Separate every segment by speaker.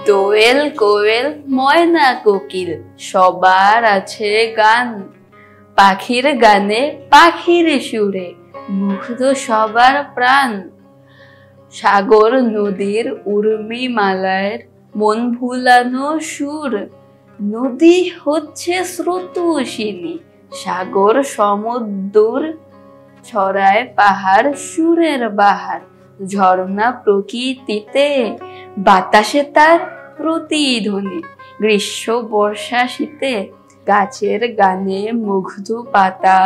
Speaker 1: দোয়েল কোয়েল ময়না কোকিল সবার আছে গান, পাখির গানে পাখির সুরে মুগ্ধ সবার প্রাণ। সাগর নদীর উর্মি মালার মন ভুলানো সুর, নদী হচ্ছে স্রোতস্বিনী, সাগর সমুদ্র ছড়ায় পাহাড় সুরের বাহার। ঝর্ণা প্রকৃতিতে বাতাসে তার প্রতিধ্বনি, গ্রীষ্ম বর্ষা শীতে গাছের গানে মুগ্ধ পাতা,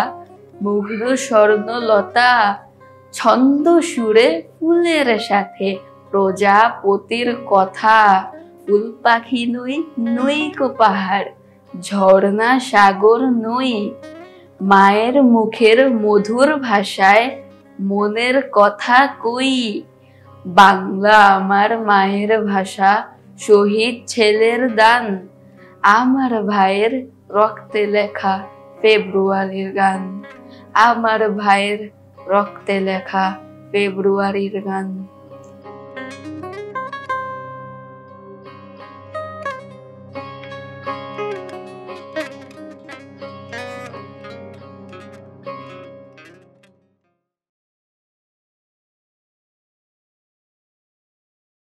Speaker 1: মুগ্ধ স্বর্ণলতা। ছন্দ সুরে ফুলের সাথে প্রজাপতির কথা, ফুল পাখি নই নইকো পাহাড়, ঝর্ণা সাগর নই। মায়ের মুখের মধুর ভাষায় মনের কথা কই, বাংলা আমার মায়ের ভাষা, শহীদ ছেলের দান। আমার ভাইয়ের রক্তে লেখা ফেব্রুয়ারির গান, আমার ভাইয়ের রক্তে লেখা ফেব্রুয়ারির গান।